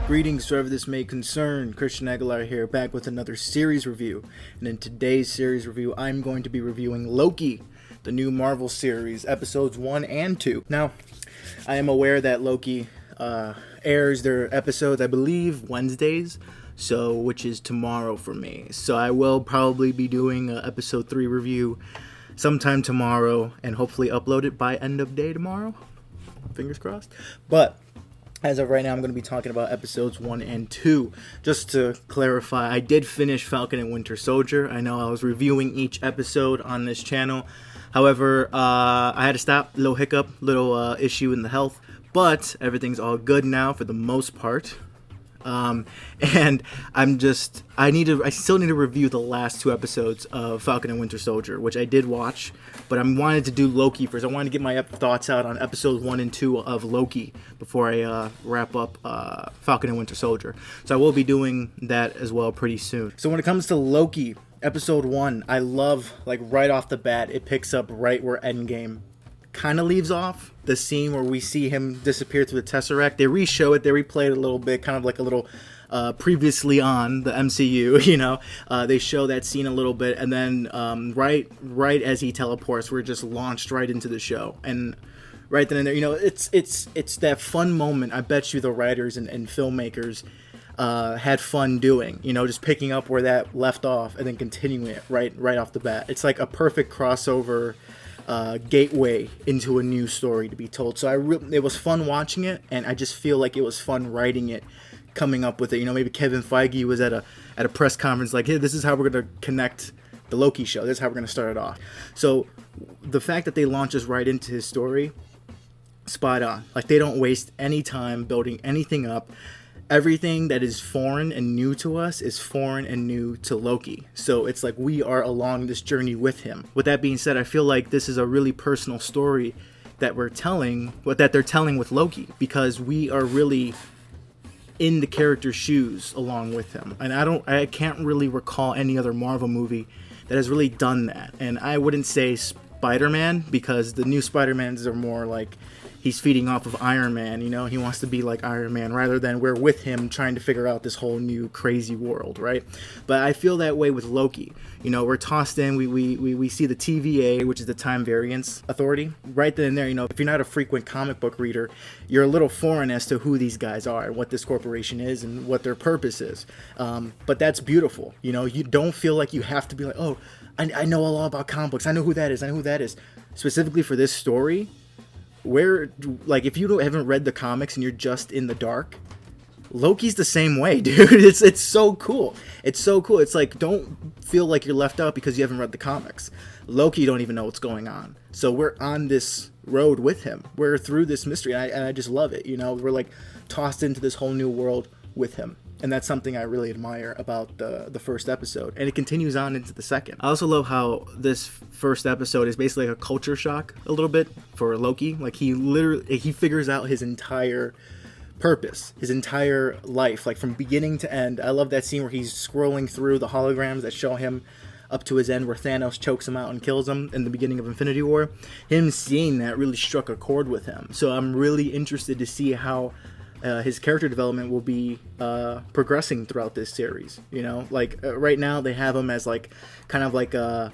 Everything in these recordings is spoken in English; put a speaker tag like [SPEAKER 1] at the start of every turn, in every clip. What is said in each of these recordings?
[SPEAKER 1] Greetings, whoever this may concern. Christian Aguilar here, back with another series review. And in today's series review, I'm going to be reviewing Loki, the new Marvel series, episodes 1 and 2. Now, I am aware that Loki airs their episodes, I believe, Wednesdays, which is tomorrow for me. So I will probably be doing an episode 3 review sometime tomorrow, and hopefully upload it by end of day tomorrow. Fingers crossed. But as of right now, I'm going to be talking about episodes 1 and 2. Just to clarify, I did finish Falcon and Winter Soldier. I know I was reviewing each episode on this channel. However, I had to stop. Little hiccup, little issue in the health. But everything's all good now for the most part. And I still need to review the last 2 episodes of Falcon and Winter Soldier, which I did watch, but I wanted to do Loki first. I wanted to get my thoughts out on episodes 1 and 2 of Loki before I wrap up Falcon and Winter Soldier. So I will be doing that as well pretty soon. So when it comes to Loki, episode 1, I love, like, right off the bat, it picks up right where Endgame kind of leaves off. The scene where we see him disappear through the Tesseract, they re-show it, they replay it a little bit, kind of like a little previously on the MCU, you know. They show that scene a little bit, and then right as he teleports, we're just launched right into the show. And right then and there, you know, it's that fun moment. I bet you the writers and filmmakers had fun doing, you know, just picking up where that left off and then continuing it right off the bat. It's like a perfect crossover gateway into a new story to be told. So it was fun watching it, and I just feel like it was fun writing it, coming up with it. You know, maybe Kevin Feige was at a press conference like, hey, this is how we're going to connect the Loki show. This is how we're going to start it off. So the fact that they launch us right into his story, spot on. Like, they don't waste any time building anything up. Everything that is foreign and new to us is foreign and new to Loki. So it's like we are along this journey with him. With that being said, I feel like this is a really personal story that they're telling with Loki, because we are really in the character's shoes along with him. And I can't really recall any other Marvel movie that has really done that. And I wouldn't say Spider-Man, because the new Spider-Mans are more like he's feeding off of Iron Man, you know, he wants to be like Iron Man, rather than we're with him trying to figure out this whole new crazy world, right? But I feel that way with Loki. You know, we're tossed in, we see the TVA, which is the Time Variance Authority. Right then and there, you know, if you're not a frequent comic book reader, you're a little foreign as to who these guys are and what this corporation is and what their purpose is. But that's beautiful. You know, you don't feel like you have to be like, oh, I know a lot about comic books. I know who that is. Specifically for this story, where, like, if you haven't read the comics and you're just in the dark, Loki's the same way, dude. It's so cool. It's like, don't feel like you're left out because you haven't read the comics. Loki don't even know what's going on. So we're on this road with him. We're through this mystery, and I just love it. You know, we're like tossed into this whole new world with him. And that's something I really admire about the first episode. And it continues on into the second. I also love how this first episode is basically like a culture shock a little bit for Loki. Like, he figures out his entire purpose, his entire life, like from beginning to end. I love that scene where he's scrolling through the holograms that show him up to his end, where Thanos chokes him out and kills him in the beginning of Infinity War. Him seeing that really struck a chord with him. So I'm really interested to see how his character development will be progressing throughout this series. You know, like right now they have him as like kind of like a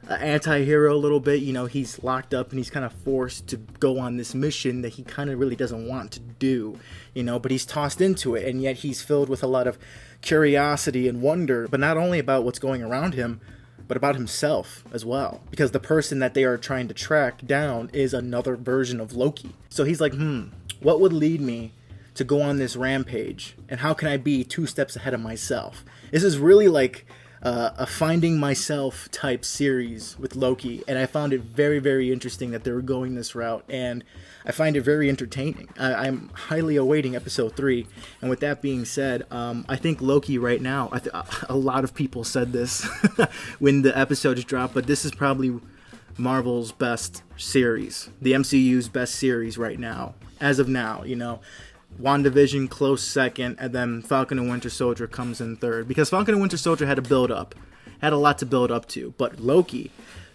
[SPEAKER 1] anti-hero a little bit. You know, he's locked up and he's kind of forced to go on this mission that he kind of really doesn't want to do, you know, but he's tossed into it, and yet he's filled with a lot of curiosity and wonder, but not only about what's going around him, but about himself as well, because the person that they are trying to track down is another version of Loki. So he's like, what would lead me to go on this rampage, and how can I be 2 steps ahead of myself? This is really like a finding myself type series with Loki, and I found it very, very interesting that they were going this route, and I find it very entertaining. I'm highly awaiting episode 3, and with that being said, I think Loki right now, a lot of people said this when the episodes dropped, but this is probably Marvel's best series, the MCU's best series right now, as of now, you know. WandaVision close second, and then Falcon and Winter Soldier comes in third, because Falcon and Winter Soldier had a lot to build up to, but Loki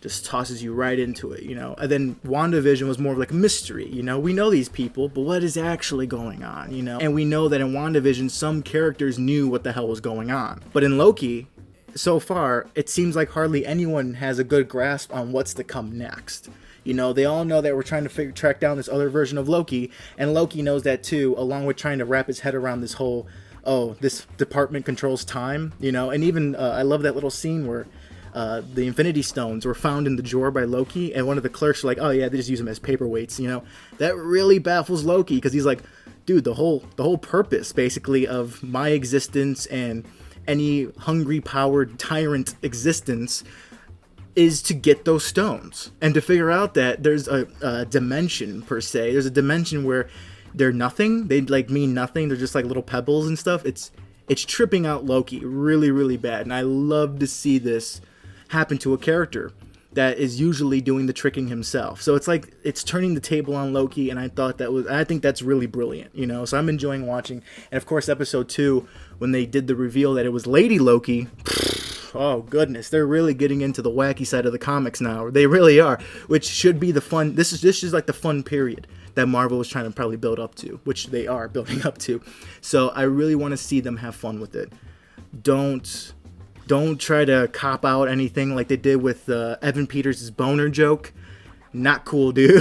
[SPEAKER 1] just tosses you right into it, And then WandaVision was more of like a mystery, We know these people, but what is actually going on, And we know that in WandaVision, some characters knew what the hell was going on. But in Loki, so far, it seems like hardly anyone has a good grasp on what's to come next. They all know that we're trying to track down this other version of Loki, and Loki knows that too, along with trying to wrap his head around this whole, this department controls time, And even, I love that little scene where the Infinity Stones were found in the drawer by Loki, and one of the clerks were like, oh yeah, they just use them as paperweights, That really baffles Loki, because he's like, dude, the whole purpose, basically, of my existence and any hungry, powered tyrant existence is to get those stones, and to figure out that there's a dimension, per se. There's a dimension where they're nothing. They mean nothing. They're just like little pebbles and stuff. It's tripping out Loki really, really bad, and I love to see this happen to a character that is usually doing the tricking himself. So it's turning the table on Loki, and I think that's really brilliant, So I'm enjoying watching. And of course, episode 2, when they did the reveal that it was Lady Loki, oh goodness, they're really getting into the wacky side of the comics now. They really are, which should be the fun. This is like the fun period that Marvel was trying to probably build up to, which they are building up to. So I really want to see them have fun with it. Don't try to cop out anything like they did with Evan Peters' boner joke. Not cool, dude.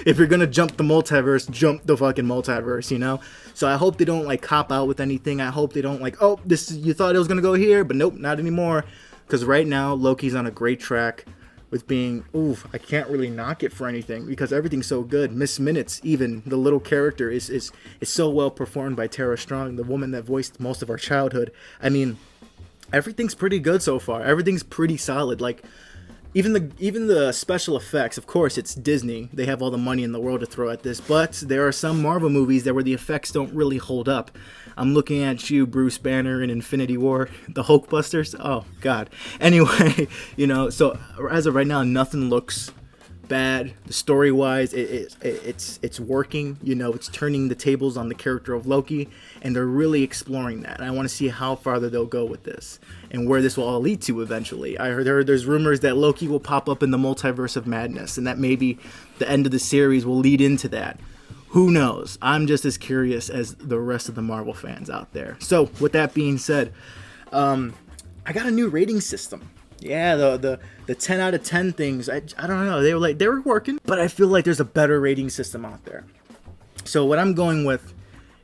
[SPEAKER 1] If you're gonna jump the multiverse, jump the fucking multiverse, So I hope they don't cop out with anything. I hope they don't you thought it was gonna go here, but nope, not anymore. Because right now Loki's on a great track with being, I can't really knock it for anything because everything's so good. Miss Minutes, even the little character is so well performed by Tara Strong, the woman that voiced most of our childhood. I mean, everything's pretty good so far. Everything's pretty solid. Even the special effects, of course, it's Disney. They have all the money in the world to throw at this. But there are some Marvel movies where the effects don't really hold up. I'm looking at you, Bruce Banner in Infinity War, the Hulkbusters. Oh, God. Anyway, so as of right now, nothing looks bad. Story-wise, it's working. It's turning the tables on the character of Loki, and they're really exploring that. And I want to see how farther they'll go with this and where this will all lead to eventually. I heard there's rumors that Loki will pop up in the Multiverse of Madness, and that maybe the end of the series will lead into that. Who knows? I'm just as curious as the rest of the Marvel fans out there. So, with that being said, I got a new rating system. Yeah, the 10 out of 10 things, I don't know, they were working, but I feel like there's a better rating system out there. So what I'm going with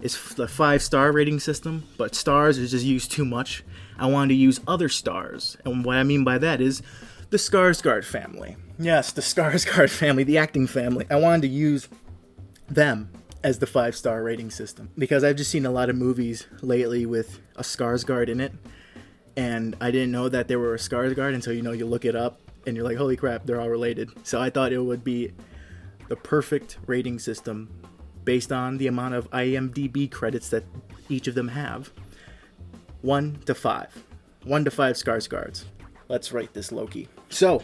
[SPEAKER 1] is the 5-star rating system, but stars is just used too much. I wanted to use other stars, and what I mean by that is the Skarsgård family. Yes, the Skarsgård family, the acting family. I wanted to use them as the 5-star rating system because I've just seen a lot of movies lately with a Skarsgård in it. And I didn't know that they were a Skarsgård until, you look it up and you're like, holy crap, they're all related. So I thought it would be the perfect rating system based on the amount of IMDb credits that each of them have. 1 to 5. 1 to 5 Skarsgårds. Let's rate this Loki. So,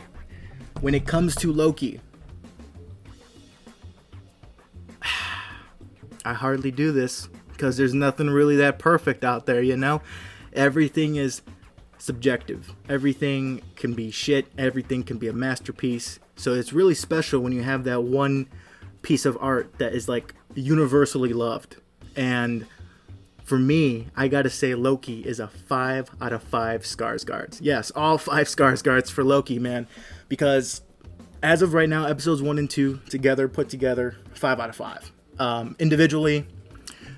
[SPEAKER 1] when it comes to Loki, I hardly do this because there's nothing really that perfect out there, Everything is subjective. Everything can be shit. Everything can be a masterpiece. So it's really special when you have that one piece of art that is universally loved. And for me, I gotta say Loki is a 5 out of 5 Skarsgårds. Yes, all 5 Skarsgårds for Loki, man. Because as of right now, episodes 1 and 2 put together, 5 out of 5. Individually,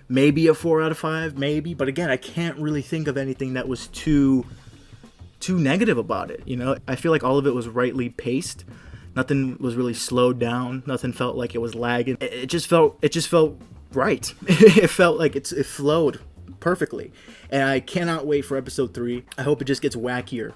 [SPEAKER 1] maybe a 4 out of 5, maybe. But again, I can't really think of anything that was too negative about it. I feel like all of it was rightly paced. Nothing was really slowed down. Nothing felt like it was lagging. It just felt right. It felt like it flowed perfectly. And I cannot wait for episode 3. I hope it just gets wackier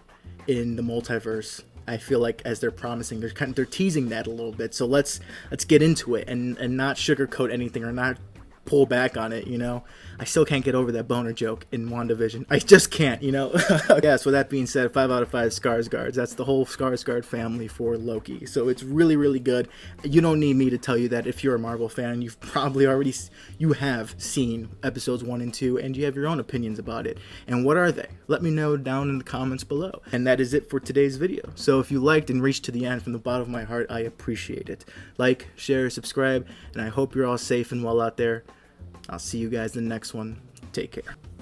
[SPEAKER 1] in the multiverse. I feel like as they're promising, they're teasing that a little bit. So let's get into it and not sugarcoat anything or not pull back on it, you know. I still can't get over that boner joke in WandaVision. I just can't, you know. Yeah, so that being said, 5 out of 5 Skarsgårds. That's the whole Skarsgård family for Loki. So it's really, really good. You don't need me to tell you that if you're a Marvel fan. You've probably already, you have seen episodes 1 and 2, and you have your own opinions about it. And what are they? Let me know down in the comments below. And that is it for today's video. So if you liked and reached to the end from the bottom of my heart, I appreciate it. Like, share, subscribe, and I hope you're all safe and well out there. I'll see you guys in the next one. Take care.